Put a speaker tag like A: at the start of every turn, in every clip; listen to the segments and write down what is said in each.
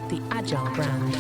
A: the Agile brand.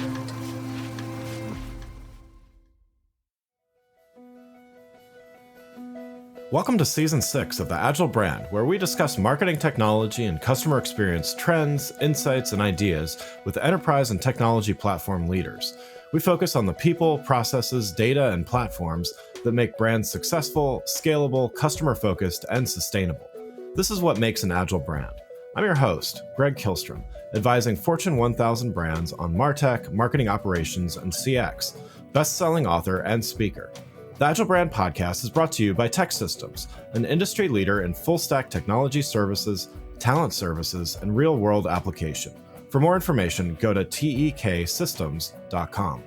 B: Welcome to Season 6 of the Agile brand, where we discuss marketing technology and customer experience trends, insights, and ideas with enterprise and technology platform leaders. We focus on the people, processes, data, and platforms that make brands successful, scalable, customer-focused, and sustainable. This is what makes an Agile brand. I'm your host, Greg Kihlstrom, advising Fortune 1000 brands on MarTech, marketing operations, and CX, best-selling author and speaker. The Agile Brand Podcast is brought to you by TEKsystems, an industry leader in full-stack technology services, talent services, and real-world application. For more information, go to teksystems.com.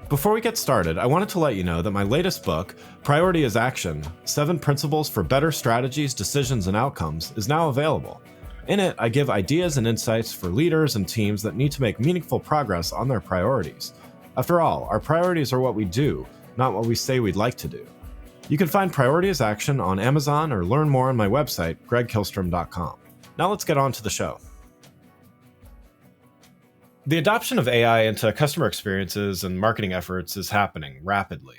B: Before we get started, I wanted to let you know that my latest book, Priority is Action: 7 Principles for Better Strategies, Decisions, and Outcomes, is now available. In it, I give ideas and insights for leaders and teams that need to make meaningful progress on their priorities. After all, our priorities are what we do, not what we say we'd like to do. You can find Priority is Action on Amazon or learn more on my website, gregkihlstrom.com. Now let's get on to the show. The adoption of AI into customer experiences and marketing efforts is happening rapidly.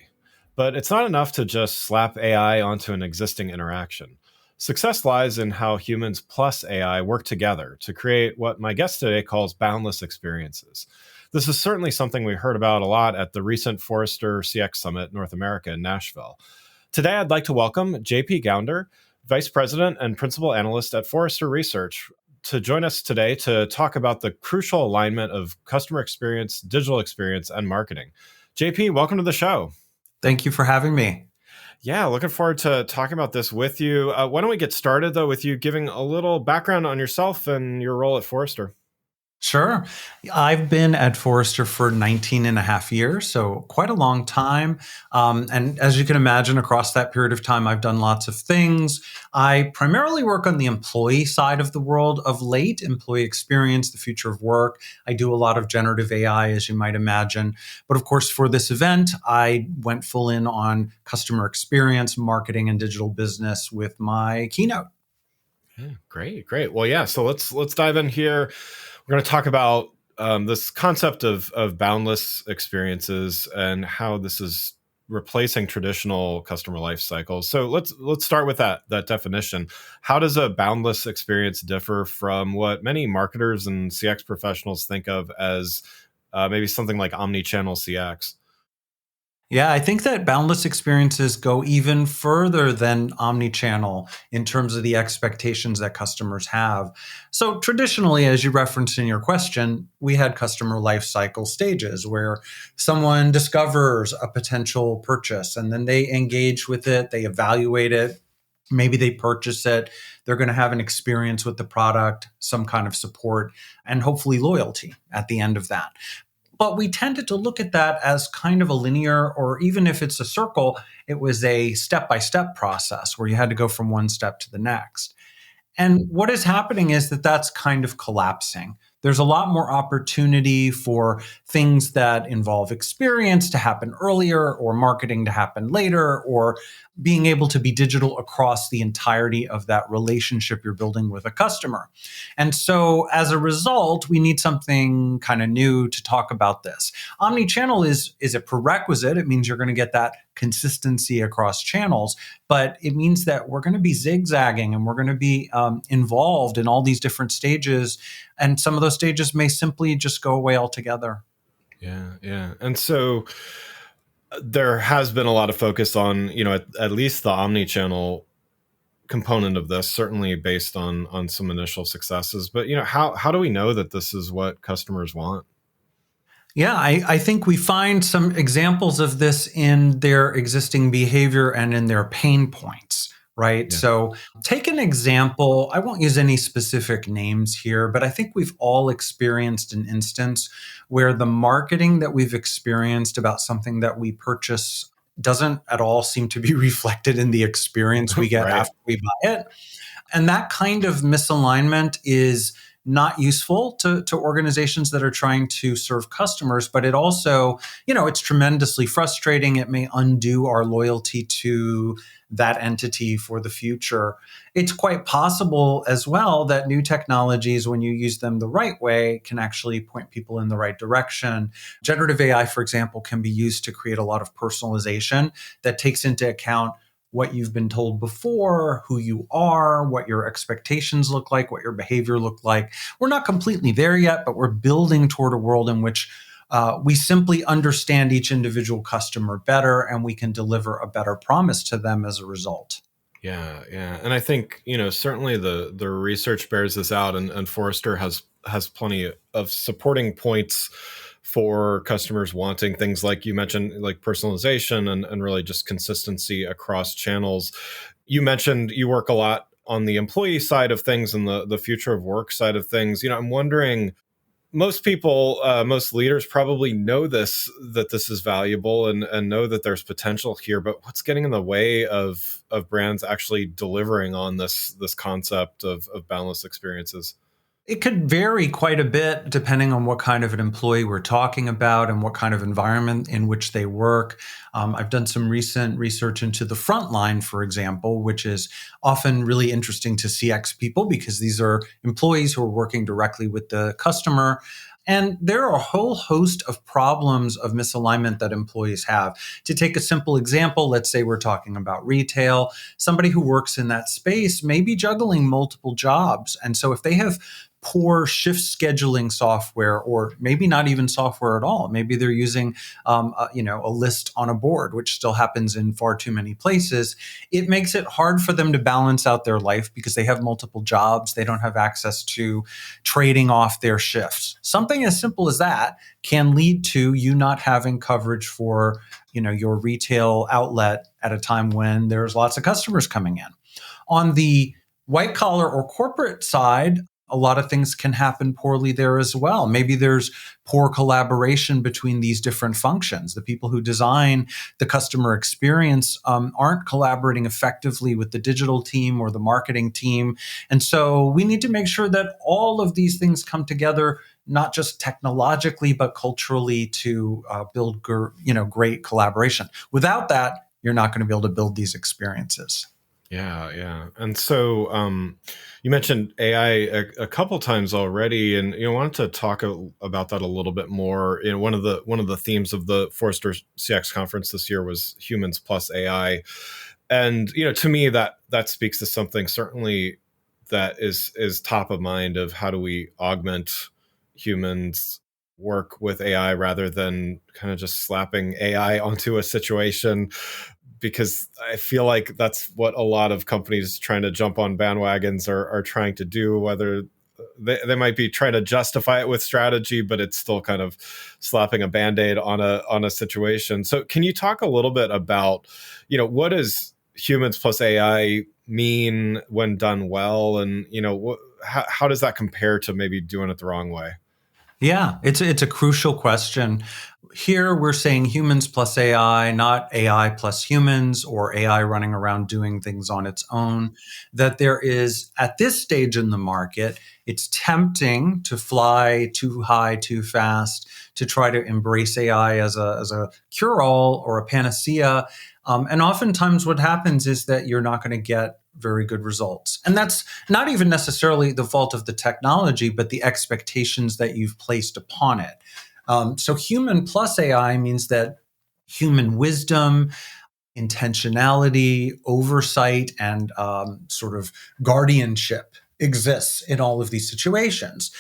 B: But it's not enough to just slap AI onto an existing interaction. Success lies in how humans plus AI work together to create what my guest today calls boundless experiences. This is certainly something we heard about a lot at the recent Forrester CX Summit North America in Nashville. Today, I'd like to welcome JP Gounder, Vice President and Principal Analyst at Forrester Research, to join us today to talk about the crucial alignment of customer experience, digital experience, and marketing. JP, welcome to the show.
C: Thank you for having me.
B: Yeah, looking forward to talking about this with you. Why don't we get started, though, with you giving a little background on yourself and your role at Forrester?
C: Sure. I've been at Forrester for 19 and a half years, so quite a long time. And as you can imagine, across that period of time, I've done lots of things. I primarily work on the employee side of the world of late, employee experience, the future of work. I do a lot of generative AI, as you might imagine. But of course, for this event, I went full in on customer experience, marketing, and digital business with my keynote.
B: Yeah, great. Well, yeah, so let's dive in here. We're going to talk about this concept of boundless experiences and how this is replacing traditional customer life cycles. So let's start with that definition. How does a boundless experience differ from what many marketers and CX professionals think of as maybe something like omni-channel CX?
C: Yeah, I think that boundless experiences go even further than omni-channel in terms of the expectations that customers have. So traditionally, as you referenced in your question, we had customer life cycle stages where someone discovers a potential purchase and then they engage with it, they evaluate it, maybe they purchase it, they're going to have an experience with the product, some kind of support, and hopefully loyalty at the end of that. But we tended to look at that as kind of a linear, or even if it's a circle, it was a step-by-step process where you had to go from one step to the next. And what is happening is that that's kind of collapsing. There's a lot more opportunity for things that involve experience to happen earlier, or marketing to happen later, or being able to be digital across the entirety of that relationship you're building with a customer. And so as a result, we need something kind of new to talk about this. Omnichannel is a prerequisite. It means you're going to get that consistency across channels, but it means that we're going to be zigzagging and we're going to be involved in all these different stages. And some of those stages may simply just go away altogether.
B: Yeah. And so there has been a lot of focus on, at least the omni-channel component of this, certainly based on some initial successes. But, how do we know that this is what customers want?
C: Yeah, I think we find some examples of this in their existing behavior and in their pain points. Right.
B: Yeah.
C: So take an example. I won't use any specific names here, but I think we've all experienced an instance where the marketing that we've experienced about something that we purchase doesn't at all seem to be reflected in the experience we get
B: Right.
C: after we buy it. And that kind of misalignment is not useful to organizations that are trying to serve customers, but it also, it's tremendously frustrating. It may undo our loyalty to that entity for the future. It's quite possible as well that new technologies, when you use them the right way, can actually point people in the right direction. Generative AI, for example, can be used to create a lot of personalization that takes into account what you've been told before, who you are, what your expectations look like, what your behavior look like. We're not completely there yet, but we're building toward a world in which we simply understand each individual customer better, and we can deliver a better promise to them as a result.
B: Yeah, yeah. And I think, certainly the research bears this out, and Forrester has plenty of supporting points for customers wanting things like you mentioned, like personalization and really just consistency across channels. You mentioned you work a lot on the employee side of things and the future of work side of things. I'm wondering, most people, most leaders probably know that this is valuable and know that there's potential here, but what's getting in the way of brands actually delivering on this concept of boundless experiences?
C: It could vary quite a bit depending on what kind of an employee we're talking about and what kind of environment in which they work. I've done some recent research into the frontline, for example, which is often really interesting to CX people because these are employees who are working directly with the customer. And there are a whole host of problems of misalignment that employees have. To take a simple example, let's say we're talking about retail. Somebody who works in that space may be juggling multiple jobs. And so if they have poor shift scheduling software, or maybe not even software at all, maybe they're using a list on a board, which still happens in far too many places, it makes it hard for them to balance out their life because they have multiple jobs. They don't have access to trading off their shifts. Something as simple as that can lead to you not having coverage for your retail outlet at a time when there's lots of customers coming in. On the white collar or corporate side, a lot of things can happen poorly there as well. Maybe there's poor collaboration between these different functions. The people who design the customer experience aren't collaborating effectively with the digital team or the marketing team. And so we need to make sure that all of these things come together, not just technologically, but culturally, to build great collaboration. Without that, you're not going to be able to build these experiences.
B: Yeah, yeah. And so you mentioned AI a couple times already, and wanted to talk about that a little bit more. One of the themes of the Forrester CX conference this year was humans plus AI, and to me that speaks to something certainly that is top of mind of how do we augment humans work with AI rather than kind of just slapping AI onto a situation, because I feel like that's what a lot of companies trying to jump on bandwagons are trying to do, whether they might be trying to justify it with strategy, but it's still kind of slapping a Band-Aid on a situation. So can you talk a little bit about, what does humans plus AI mean when done well? And, how does that compare to maybe doing it the wrong way?
C: Yeah, it's a crucial question. Here we're saying humans plus AI, not AI plus humans or AI running around doing things on its own. That there is, at this stage in the market, it's tempting to fly too high, too fast, to try to embrace AI as a cure-all or a panacea. And oftentimes what happens is that you're not going to get very good results. And that's not even necessarily the fault of the technology, but the expectations that you've placed upon it. So human plus AI means that human wisdom, intentionality, oversight, and sort of guardianship exists in all of these situations.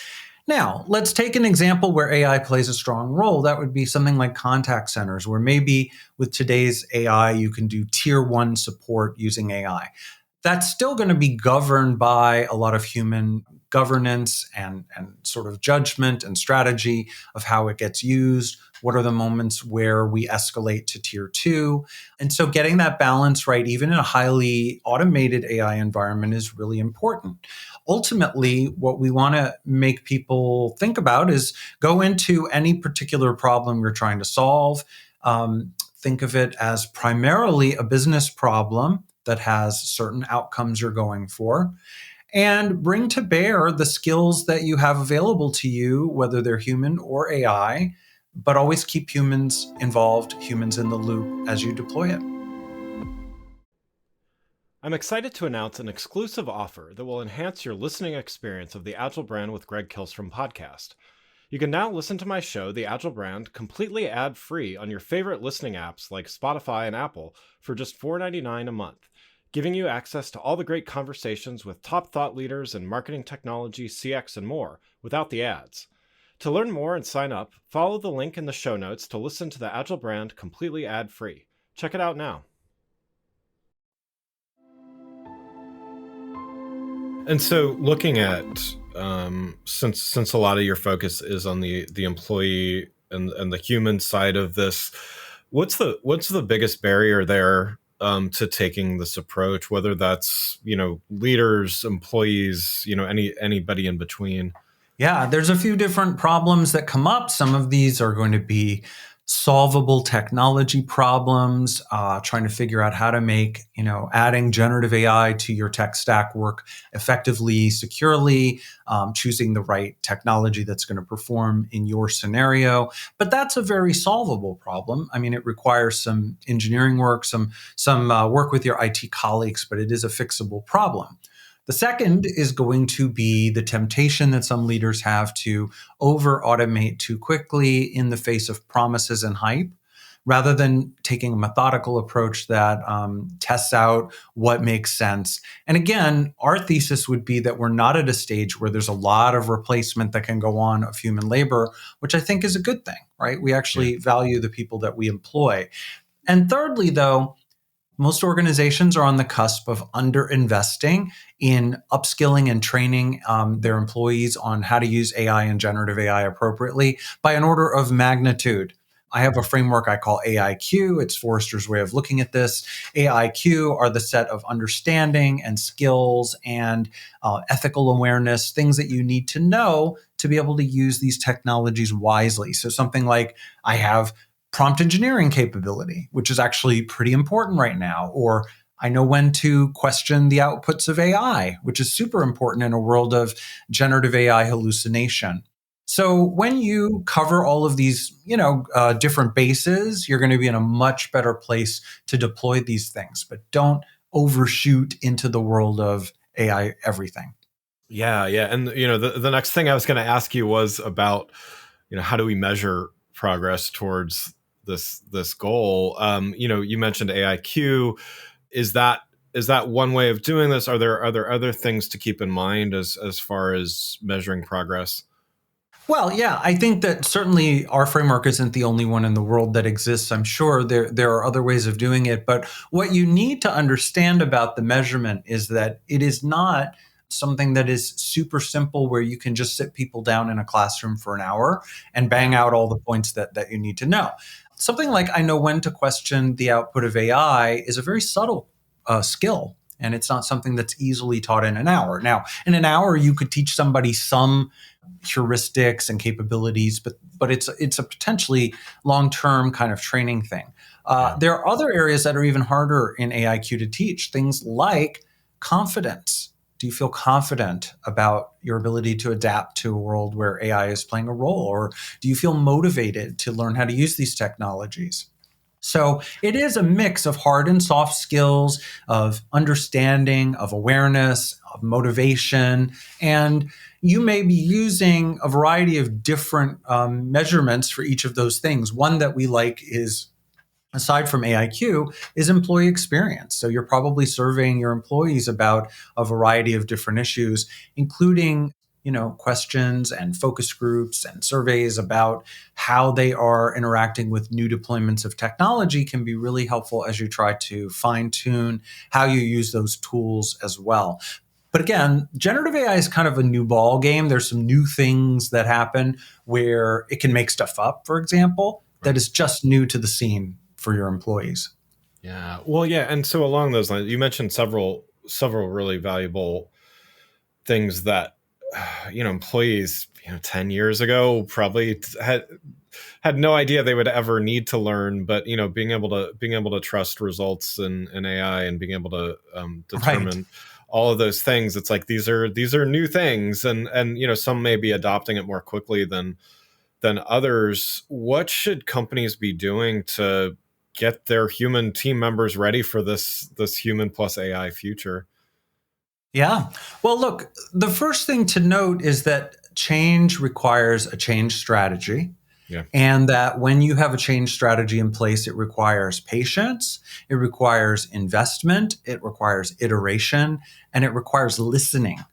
C: Now, let's take an example where AI plays a strong role. That would be something like contact centers, where maybe with today's AI, you can do tier 1 support using AI. That's still going to be governed by a lot of human governance and sort of judgment and strategy of how it gets used. What are the moments where we escalate to tier 2? And so getting that balance right, even in a highly automated AI environment, is really important. Ultimately, what we want to make people think about is go into any particular problem you're trying to solve. Think of it as primarily a business problem that has certain outcomes you're going for. and bring to bear the skills that you have available to you, whether they're human or AI, but always keep humans involved, humans in the loop as you deploy it.
B: I'm excited to announce an exclusive offer that will enhance your listening experience of the Agile Brand with Greg Kihlstrom podcast. You can now listen to my show, The Agile Brand, completely ad-free on your favorite listening apps like Spotify and Apple for just $4.99 a month, giving you access to all the great conversations with top thought leaders in marketing technology, CX, and more without the ads. To learn more and sign up, follow the link in the show notes to listen to The Agile Brand completely ad-free. Check it out now. And so, looking at since a lot of your focus is on the employee and the human side of this, what's the biggest barrier there to taking this approach? Whether that's leaders, employees, anybody in between.
C: Yeah, there's a few different problems that come up. Some of these are going to be solvable technology problems, trying to figure out how to make, adding generative AI to your tech stack work effectively, securely, choosing the right technology that's going to perform in your scenario. But that's a very solvable problem. I mean, it requires some engineering work, some work with your IT colleagues, but it is a fixable problem. The second is going to be the temptation that some leaders have to over-automate too quickly in the face of promises and hype, rather than taking a methodical approach that tests out what makes sense. And again, our thesis would be that we're not at a stage where there's a lot of replacement that can go on of human labor, which I think is a good thing, right? We actually value the people that we employ. And thirdly, though, most organizations are on the cusp of underinvesting in upskilling and training their employees on how to use AI and generative AI appropriately by an order of magnitude. I have a framework I call AIQ. It's Forrester's way of looking at this. AIQ are the set of understanding and skills and ethical awareness, things that you need to know to be able to use these technologies wisely. So something like, I have prompt engineering capability, which is actually pretty important right now. Or I know when to question the outputs of AI, which is super important in a world of generative AI hallucination. So when you cover all of these, different bases, you're going to be in a much better place to deploy these things. But don't overshoot into the world of AI everything.
B: Yeah. And the next thing I was going to ask you was about, how do we measure progress towards this goal? You mentioned AIQ. Is that one way of doing this? Are there other things to keep in mind as far as measuring progress?
C: Well, yeah, I think that certainly our framework isn't the only one in the world that exists. I'm sure there are other ways of doing it. But what you need to understand about the measurement is that it is not something that is super simple where you can just sit people down in a classroom for an hour and bang out all the points that you need to know. Something like, I know when to question the output of AI is a very subtle skill. And it's not something that's easily taught in an hour. Now, in an hour, you could teach somebody some heuristics and capabilities, but it's a potentially long-term kind of training thing. There are other areas that are even harder in AIQ to teach, things like confidence. Do you feel confident about your ability to adapt to a world where AI is playing a role? Or do you feel motivated to learn how to use these technologies? So it is a mix of hard and soft skills, of understanding, of awareness, of motivation. And you may be using a variety of different measurements for each of those things. One that we like is, aside from AIQ, is employee experience. So you're probably surveying your employees about a variety of different issues, including questions and focus groups and surveys about how they are interacting with new deployments of technology can be really helpful as you try to fine tune how you use those tools as well. But again, generative AI is kind of a new ball game. There's some new things that happen where it can make stuff up, for example, that is just new to the scene for your employees.
B: Yeah. Well, yeah. And so along those lines, you mentioned several really valuable things that employees 10 years ago probably had no idea they would ever need to learn, but being able to trust results in AI and being able to determine all of those things. It's like these are new things, and some may be adopting it more quickly than others. What should companies be doing to get their human team members ready for this human plus AI future?
C: Yeah. Well, look, the first thing to note is that change requires a change strategy.
B: Yeah.
C: And that when you have a change strategy in place, it requires patience, it requires investment, it requires iteration, and it requires listening,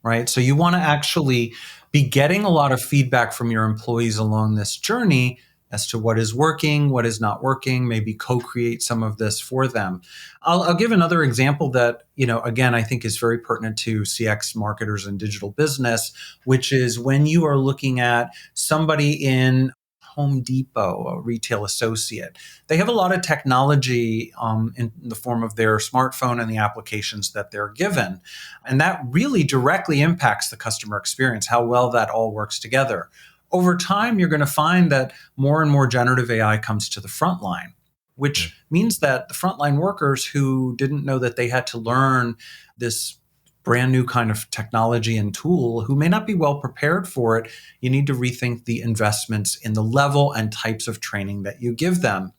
C: right? So you want to actually be getting a lot of feedback from your employees along this journey as to what is working, what is not working, maybe co-create some of this for them. I'll give another example that, again, I think is very pertinent to CX marketers and digital business, which is when you are looking at somebody in Home Depot, a retail associate. They have a lot of technology in the form of their smartphone and the applications that they're given. And that really directly impacts the customer experience, how well that all works together. Over time, you're going to find that more and more generative AI comes to the front line, which means that the frontline workers who didn't know that they had to learn this brand new kind of technology and tool, who may not be well prepared for it, you need to rethink the investments in the level and types of training that you give them.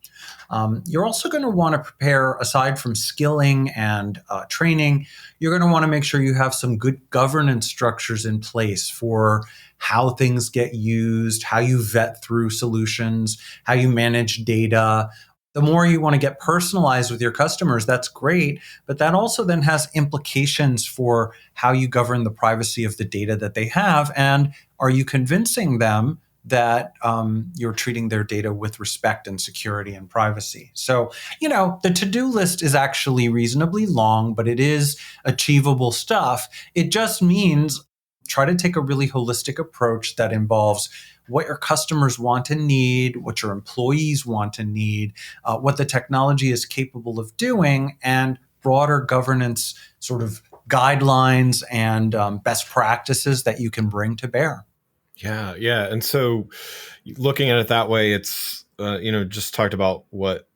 C: You're also going to want to prepare, aside from skilling and training, you're going to want to make sure you have some good governance structures in place for how things get used, how you vet through solutions, how you manage data. The more you want to get personalized with your customers, that's great. But that also then has implications for how you govern the privacy of the data that they have. And are you convincing them that you're treating their data with respect and security and privacy? So, the to-do list is actually reasonably long, but it is achievable stuff. It just means try to take a really holistic approach that involves what your customers want and need, what your employees want and need, what the technology is capable of doing, and broader governance sort of guidelines and best practices that you can bring to bear.
B: Yeah, yeah. And so looking at it that way, it's, just talked about what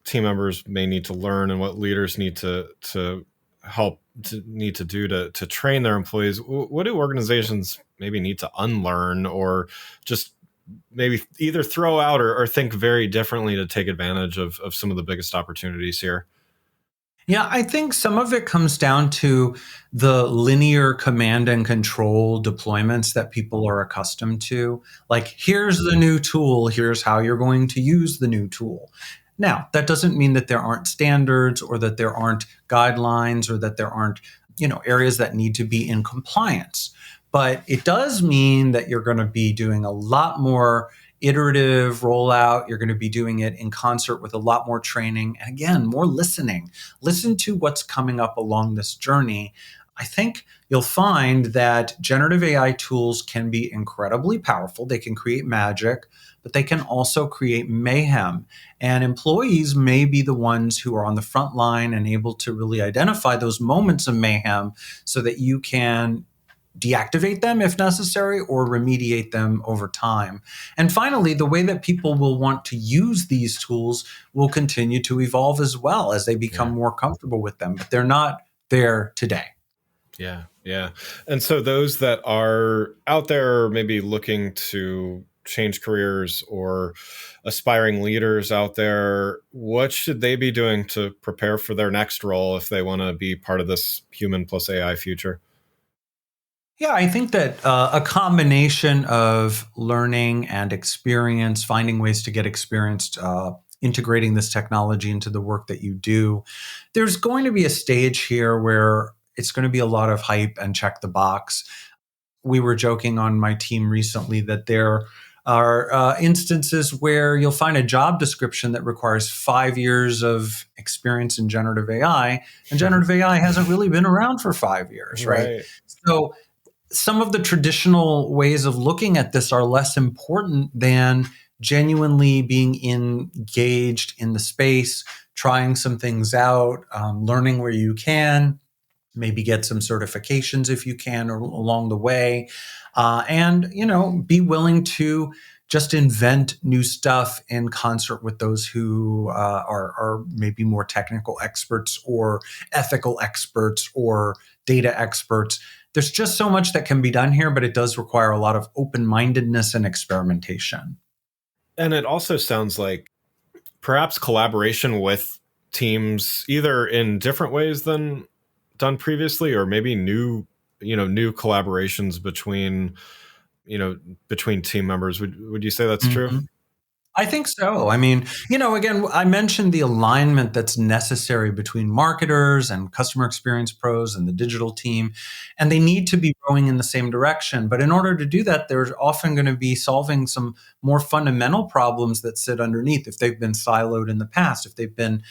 B: team members may need to learn and what leaders need to help need to do to train their employees. What do organizations maybe need to unlearn, or just maybe either throw out or think very differently to take advantage of some of the biggest opportunities here?
C: Yeah, I think some of it comes down to the linear command and control deployments that people are accustomed to. Like, here's the new tool, here's how you're going to use the new tool. Now, that doesn't mean that there aren't standards or that there aren't guidelines or that there aren't, areas that need to be in compliance. But it does mean that you're going to be doing a lot more iterative rollout. You're going to be doing it in concert with a lot more training. And again, more listening. Listen to what's coming up along this journey. I think you'll find that generative AI tools can be incredibly powerful. They can create magic, but they can also create mayhem. And employees may be the ones who are on the front line and able to really identify those moments of mayhem so that you can deactivate them if necessary or remediate them over time. And finally, the way that people will want to use these tools will continue to evolve as well as they become more comfortable with them, but they're not there today.
B: Yeah, yeah. And so those that are out there maybe looking to change careers, or aspiring leaders out there, what should they be doing to prepare for their next role if they want to be part of this human plus AI future?
C: Yeah, I think that a combination of learning and experience, finding ways to get experienced, integrating this technology into the work that you do, there's going to be a stage here where it's going to be a lot of hype and check the box. We were joking on my team recently that there are instances where you'll find a job description that requires 5 years of experience in generative AI, and generative AI hasn't really been around for 5 years, right? So some of the traditional ways of looking at this are less important than genuinely being engaged in the space, trying some things out, learning where you can, maybe get some certifications if you can along the way, and be willing to just invent new stuff in concert with those who are maybe more technical experts or ethical experts or data experts. There's just so much that can be done here, but it does require a lot of open-mindedness and experimentation.
B: And it also sounds like perhaps collaboration with teams either in different ways than done previously, or maybe new collaborations between team members. Would you say that's true?
C: I think so. I mean, again, I mentioned the alignment that's necessary between marketers and customer experience pros and the digital team, and they need to be rowing in the same direction. But in order to do that, they're often going to be solving some more fundamental problems that sit underneath if they've been siloed in the past, if they've been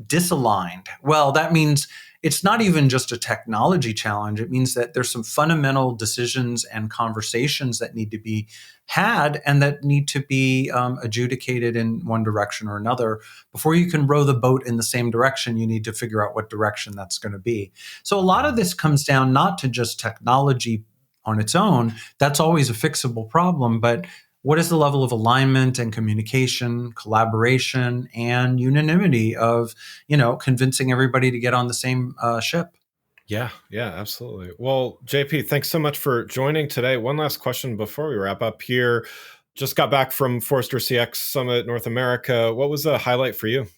C: disaligned. Well, that means it's not even just a technology challenge. It means that there's some fundamental decisions and conversations that need to be had and that need to be adjudicated in one direction or another. Before you can row the boat in the same direction, you need to figure out what direction that's going to be. So a lot of this comes down not to just technology on its own. That's always a fixable problem, but what is the level of alignment and communication, collaboration, and unanimity of, convincing everybody to get on the same ship?
B: Yeah, absolutely. Well, JP, thanks so much for joining today. One last question before we wrap up here. Just got back from Forrester CX Summit North America. What was a highlight for you?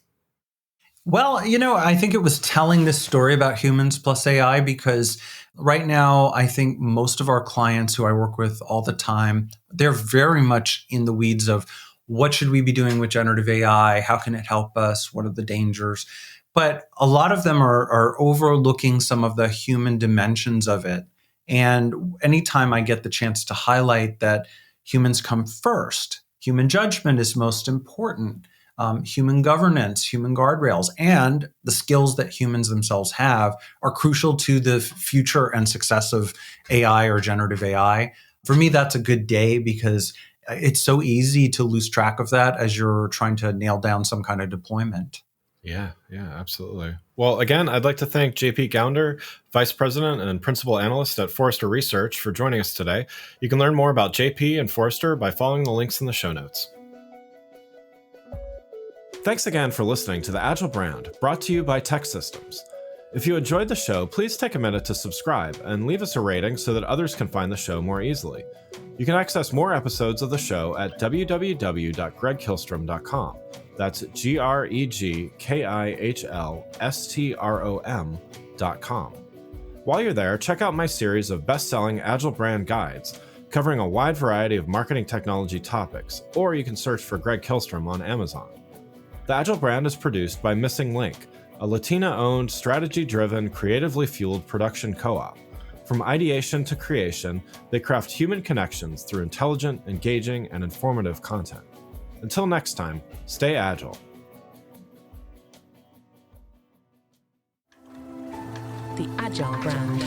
C: Well, I think it was telling this story about humans plus AI, because right now, I think most of our clients who I work with all the time, they're very much in the weeds of what should we be doing with generative AI? How can it help us? What are the dangers? But a lot of them are overlooking some of the human dimensions of it. And anytime I get the chance to highlight that humans come first, human judgment is most important, human governance, human guardrails, and the skills that humans themselves have are crucial to the future and success of AI or generative AI. For me, that's a good day because it's so easy to lose track of that as you're trying to nail down some kind of deployment.
B: Yeah, absolutely. Well, again, I'd like to thank JP Gounder, Vice President and Principal Analyst at Forrester Research, for joining us today. You can learn more about JP and Forrester by following the links in the show notes. Thanks again for listening to The Agile Brand, brought to you by TEKsystems. If you enjoyed the show, please take a minute to subscribe and leave us a rating so that others can find the show more easily. You can access more episodes of the show at www.gregkihlstrom.com. That's GregKihlstrom.com. While you're there, check out my series of best-selling Agile Brand guides covering a wide variety of marketing technology topics, or you can search for Greg Kihlstrom on Amazon. The Agile Brand is produced by Missing Link, a Latina-owned, strategy-driven, creatively fueled production co-op. From ideation to creation, they craft human connections through intelligent, engaging, and informative content. Until next time, stay agile.
A: The Agile Brand.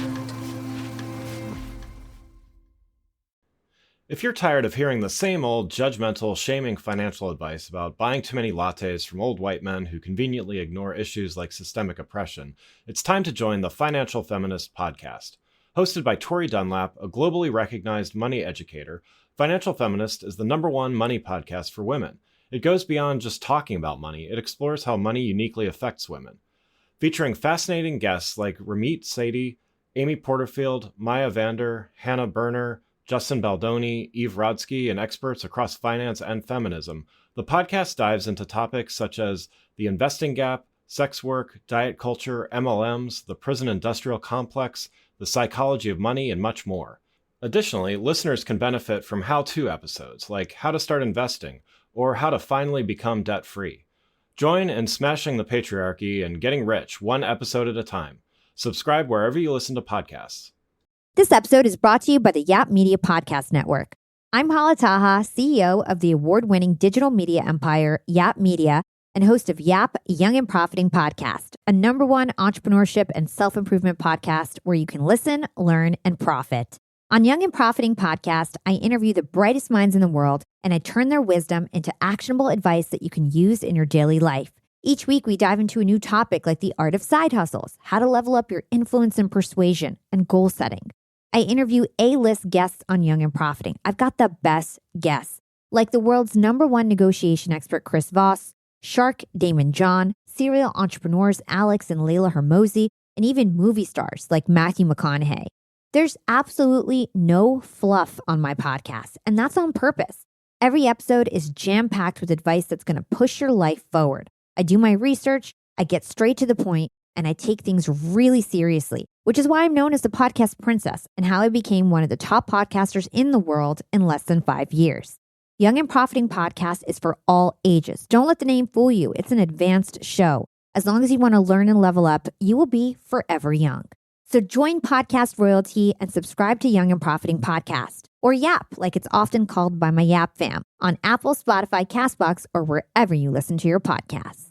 B: If you're tired of hearing the same old judgmental, shaming financial advice about buying too many lattes from old white men who conveniently ignore issues like systemic oppression, it's time to join the Financial Feminist podcast. Hosted by Tori Dunlap, a globally recognized money educator, Financial Feminist is the #1 money podcast for women. It goes beyond just talking about money. It explores how money uniquely affects women. Featuring fascinating guests like Ramit Sethi, Amy Porterfield, Maya Vander, Hannah Berner, Justin Baldoni, Eve Rodsky, and experts across finance and feminism, the podcast dives into topics such as the investing gap, sex work, diet culture, MLMs, the prison industrial complex, the psychology of money, and much more. Additionally, listeners can benefit from how-to episodes like how to start investing or how to finally become debt-free. Join in smashing the patriarchy and getting rich one episode at a time. Subscribe wherever you listen to podcasts.
D: This episode is brought to you by the Yap Media Podcast Network. I'm Hala Taha, CEO of the award-winning digital media empire, Yap Media, and host of Yap Young and Profiting Podcast, a #1 entrepreneurship and self-improvement podcast where you can listen, learn, and profit. On Young and Profiting Podcast, I interview the brightest minds in the world, and I turn their wisdom into actionable advice that you can use in your daily life. Each week, we dive into a new topic like the art of side hustles, how to level up your influence and persuasion, and goal setting. I interview A-list guests on Young and Profiting. I've got the best guests, like the world's #1 negotiation expert, Chris Voss, Shark Damon John, serial entrepreneurs Alex and Layla Hermosi, and even movie stars like Matthew McConaughey. There's absolutely no fluff on my podcast, and that's on purpose. Every episode is jam-packed with advice that's going to push your life forward. I do my research, I get straight to the point, and I take things really seriously, which is why I'm known as the podcast princess and how I became one of the top podcasters in the world in less than 5 years. Young and Profiting Podcast is for all ages. Don't let the name fool you. It's an advanced show. As long as you want to learn and level up, you will be forever young. So join Podcast Royalty and subscribe to Young and Profiting Podcast, or YAP, like it's often called by my YAP fam, on Apple, Spotify, CastBox, or wherever you listen to your podcasts.